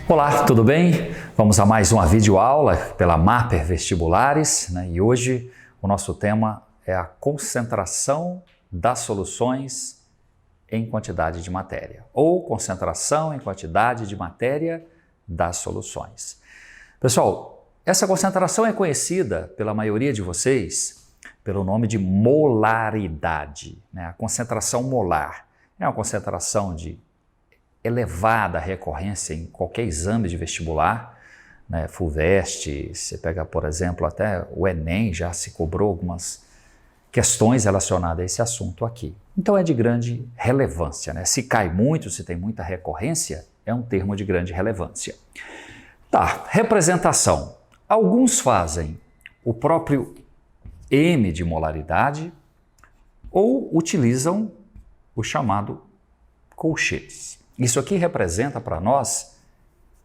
Olá, tudo bem? Vamos a mais uma videoaula pela Mapper Vestibulares, né? E hoje o nosso tema é a concentração das soluções em quantidade de matéria, ou concentração em quantidade de matéria das soluções. Pessoal, essa concentração é conhecida pela maioria de vocês pelo nome de molaridade, né? A concentração molar é uma concentração de elevada recorrência em qualquer exame de vestibular, né? FUVEST, você pega, por exemplo, até o Enem já se cobrou algumas questões relacionadas a esse assunto aqui. Então é de grande relevância, né? Se cai muito, se tem muita recorrência, é um termo de grande relevância. Tá, representação. Alguns fazem o próprio M de molaridade ou utilizam o chamado colchetes. Isso aqui representa para nós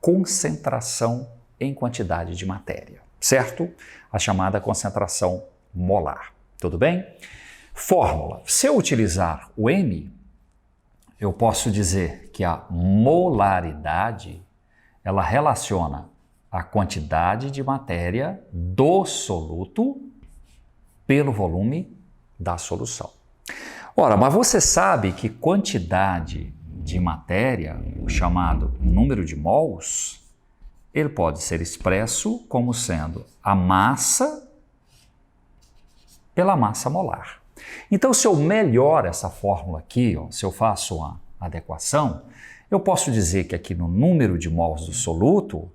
concentração em quantidade de matéria, certo? A chamada concentração molar, tudo bem? Fórmula. Se eu utilizar o M, eu posso dizer que a molaridade, ela relaciona a quantidade de matéria do soluto pelo volume da solução. Ora, mas você sabe que quantidade de matéria, o chamado número de mols, ele pode ser expresso como sendo a massa pela massa molar. Então, se eu melhoro essa fórmula aqui, se eu faço uma adequação, eu posso dizer que aqui no número de mols do soluto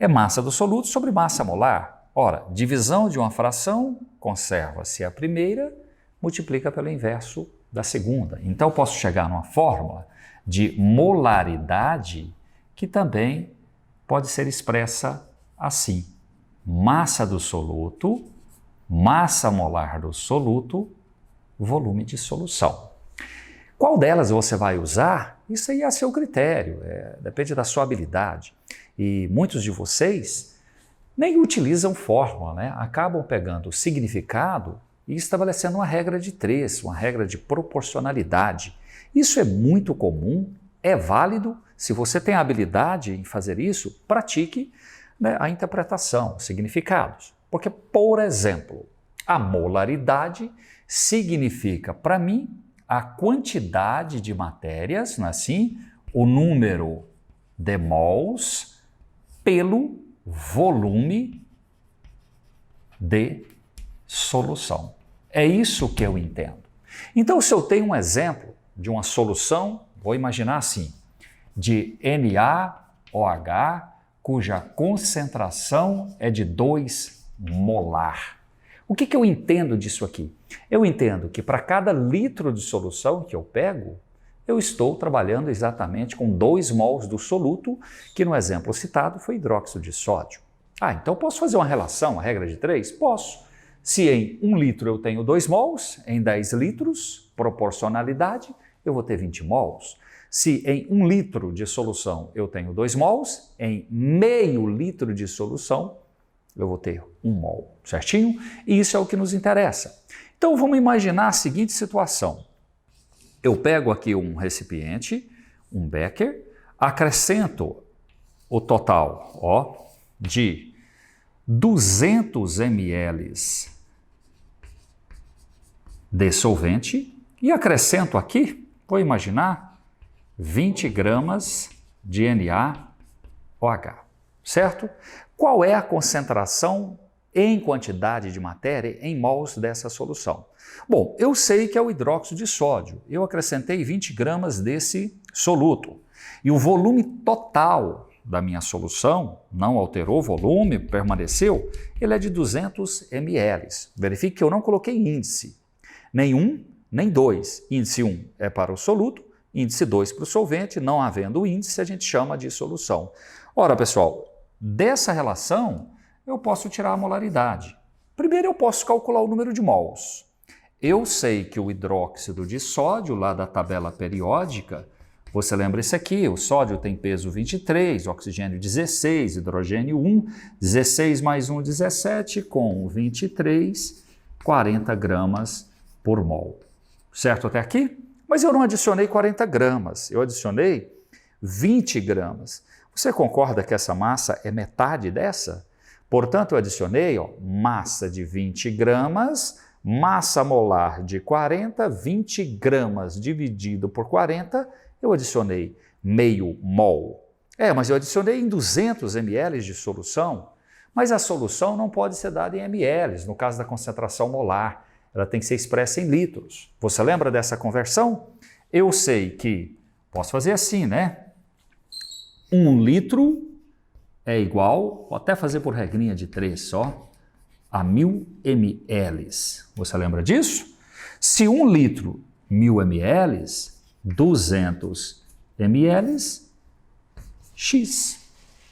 é massa do soluto sobre massa molar. Ora, divisão de uma fração, conserva-se a primeira, multiplica pelo inverso da segunda. Então, eu posso chegar numa fórmula de molaridade que também pode ser expressa assim: massa do soluto, massa molar do soluto, volume de solução. Qual delas você vai usar? Isso aí é a seu critério, depende da sua habilidade. E muitos de vocês nem utilizam fórmula, né? Acabam pegando o significado e estabelecendo uma regra de 3, uma regra de proporcionalidade. Isso é muito comum, é válido. Se você tem a habilidade em fazer isso, pratique, né, a interpretação, significados. Porque, por exemplo, a molaridade significa, para mim, a quantidade de matérias, não é assim? O número de mols pelo volume de solução. É isso que eu entendo. Então, se eu tenho um exemplo de uma solução, vou imaginar assim, de NaOH, cuja concentração é de 2 molar. O que eu entendo disso aqui? Eu entendo que para cada litro de solução que eu pego, eu estou trabalhando exatamente com 2 mols do soluto, que no exemplo citado foi hidróxido de sódio. Então eu posso fazer uma relação, a regra de 3? Posso. Se em 1 litro eu tenho 2 mols, em 10 litros, proporcionalidade, eu vou ter 20 mols. Se em 1 litro de solução eu tenho 2 mols, em meio litro de solução eu vou ter 1 mol, certinho? E isso é o que nos interessa. Então vamos imaginar a seguinte situação. Eu pego aqui um recipiente, um becker, acrescento o total de 200 ml de solvente e acrescento aqui, vou imaginar, 20 gramas de NaOH, certo? Qual é a concentração em quantidade de matéria em mols dessa solução? Bom, eu sei que é o hidróxido de sódio. Eu acrescentei 20 gramas desse soluto. E o volume total da minha solução, não alterou o volume, permaneceu, ele é de 200 ml. Verifique que eu não coloquei índice. Nem 1, nem 2. Índice 1 é para o soluto, índice 2 para o solvente. Não havendo índice, a gente chama de solução. Ora, pessoal, dessa relação, eu posso tirar a molaridade. Primeiro, eu posso calcular o número de mols. Eu sei que o hidróxido de sódio, lá da tabela periódica, você lembra isso aqui, o sódio tem peso 23, oxigênio 16, hidrogênio 1, 16 mais 1, 17, com 23, 40 gramas por mol. Certo até aqui? Mas eu não adicionei 40 gramas, eu adicionei 20 gramas. Você concorda que essa massa é metade dessa? Portanto, eu adicionei massa de 20 gramas, massa molar de 40, 20 gramas dividido por 40, eu adicionei meio mol. Mas eu adicionei em 200 ml de solução, mas a solução não pode ser dada em ml, no caso da concentração molar, ela tem que ser expressa em litros. Você lembra dessa conversão? Eu sei que, posso fazer assim, né? 1 litro é igual, vou até fazer por regrinha de 3 só, a 1000 ml. Você lembra disso? Se 1 litro, 1000 ml, 200 ml, X.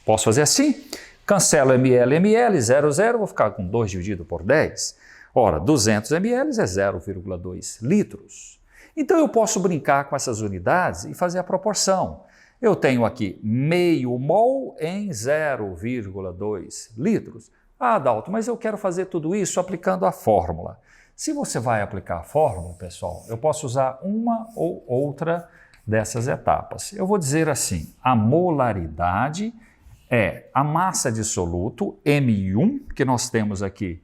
Posso fazer assim? Cancelo ml, 0, vou ficar com 2 dividido por 10. Ora, 200 ml é 0,2 litros. Então eu posso brincar com essas unidades e fazer a proporção. Eu tenho aqui meio mol em 0,2 litros. Ah, Adalto, mas eu quero fazer tudo isso aplicando a fórmula. Se você vai aplicar a fórmula, pessoal, eu posso usar uma ou outra dessas etapas. Eu vou dizer assim, a molaridade é a massa de soluto M1, que nós temos aqui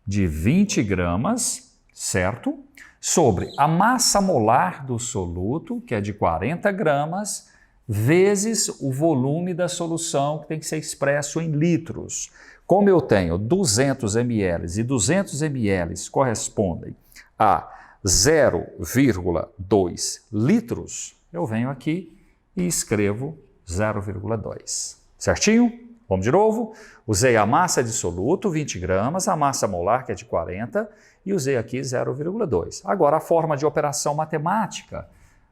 de 20 gramas, certo? Sobre a massa molar do soluto, que é de 40 gramas, vezes o volume da solução, que tem que ser expresso em litros. Como eu tenho 200 ml e 200 ml correspondem a 0,2 litros, eu venho aqui e escrevo 0,2. Certinho? Vamos de novo. Usei a massa de soluto, 20 gramas, a massa molar, que é de 40, e usei aqui 0,2. Agora, a forma de operação matemática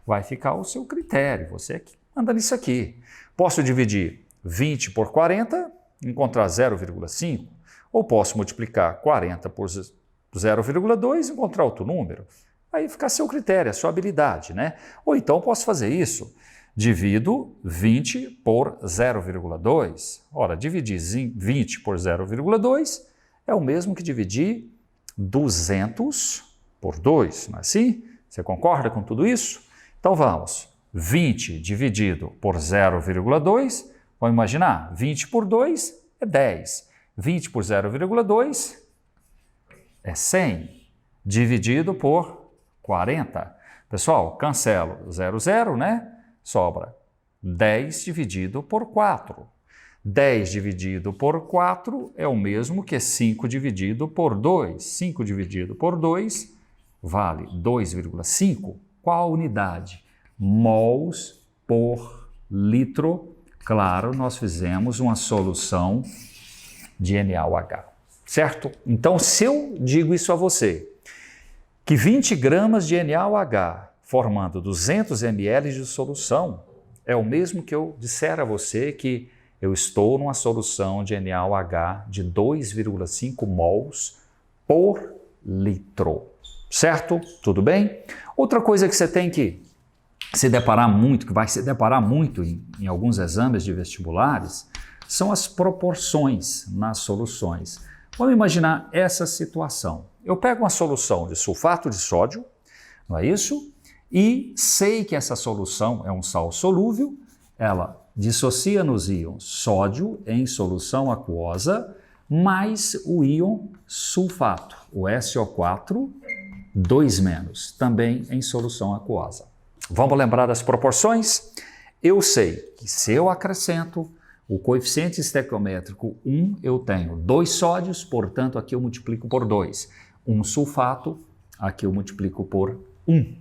vai ficar ao seu critério. Você que manda nisso aqui. Posso dividir 20 por 40, encontrar 0,5, ou posso multiplicar 40 por 0,2 e encontrar outro número. Aí fica a seu critério, a sua habilidade, né? Ou então posso fazer isso. Divido 20 por 0,2. Ora, dividir 20 por 0,2 é o mesmo que dividir 200 por 2, não é assim? Você concorda com tudo isso? Então vamos. 20 dividido por 0,2, vamos imaginar, 20 por 2 é 10. 20 por 0,2 é 100, dividido por 40. Pessoal, cancelo 0, né? Sobra 10 dividido por 4. 10 dividido por 4 é o mesmo que 5 dividido por 2. 5 dividido por 2 vale 2,5. Qual a unidade? Mols por litro. Claro, nós fizemos uma solução de NaOH, certo? Então, se eu digo isso a você, que 20 gramas de NaOH formando 200 ml de solução, é o mesmo que eu disser a você que eu estou numa solução de NaOH de 2,5 mols por litro, certo? Tudo bem? Outra coisa que você tem que se deparar muito, que vai se deparar muito em alguns exames de vestibulares, são as proporções nas soluções. Vamos imaginar essa situação. Eu pego uma solução de sulfato de sódio, não é isso? E sei que essa solução é um sal solúvel, ela dissocia nos íons sódio em solução aquosa, mais o íon sulfato, o SO4, 2-, também em solução aquosa. Vamos lembrar das proporções? Eu sei que se eu acrescento o coeficiente estequiométrico 1, eu tenho 2 sódios, portanto aqui eu multiplico por 2. 1 sulfato, aqui eu multiplico por 1.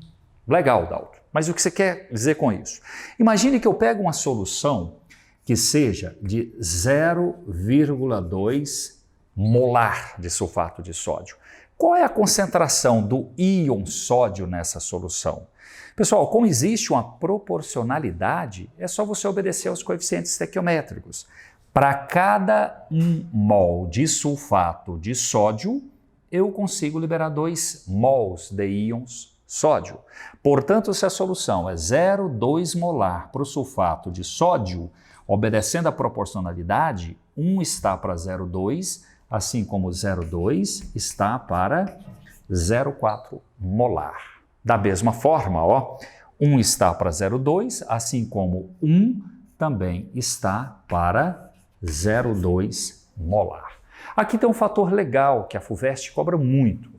Legal, Dalton. Mas o que você quer dizer com isso? Imagine que eu pego uma solução que seja de 0,2 molar de sulfato de sódio. Qual é a concentração do íon sódio nessa solução? Pessoal, como existe uma proporcionalidade, é só você obedecer aos coeficientes estequiométricos. Para cada 1 mol de sulfato de sódio, eu consigo liberar 2 mols de íons sódio. Portanto, se a solução é 0,2 molar para o sulfato de sódio, obedecendo à proporcionalidade, 1 está para 0,2, assim como 0,2 está para 0,4 molar. Da mesma forma, 1 está para 0,2, assim como 1 também está para 0,2 molar. Aqui tem um fator legal que a FUVEST cobra muito.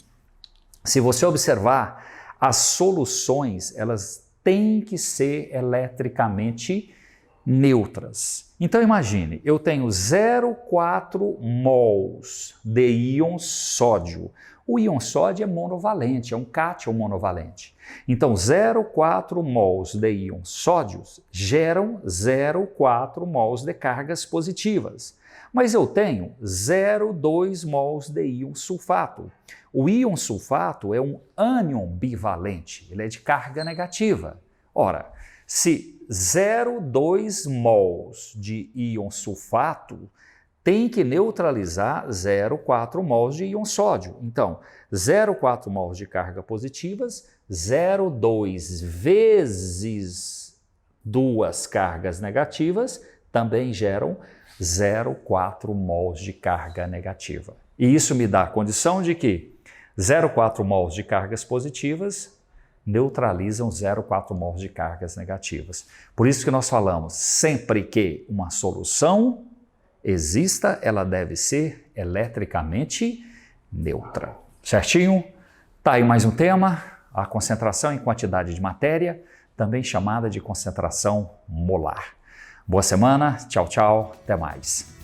Se você observar, as soluções elas têm que ser eletricamente neutras. Então imagine, eu tenho 0,4 mols de íon sódio. O íon sódio é monovalente, é um cátion monovalente. Então 0,4 mols de íon sódios geram 0,4 mols de cargas positivas. Mas eu tenho 0,2 mols de íon sulfato. O íon sulfato é um ânion bivalente, ele é de carga negativa. Ora, se 0,2 mols de íon sulfato tem que neutralizar 0,4 mols de íon sódio. Então, 0,4 mols de carga positivas, 0,2 vezes duas cargas negativas também geram 0,4 mols de carga negativa. E isso me dá a condição de que 0,4 mols de cargas positivas neutralizam 0,4 mols de cargas negativas. Por isso que nós falamos, sempre que uma solução exista, ela deve ser eletricamente neutra. Certinho? Tá aí mais um tema, a concentração em quantidade de matéria, também chamada de concentração molar. Boa semana, tchau, tchau, até mais.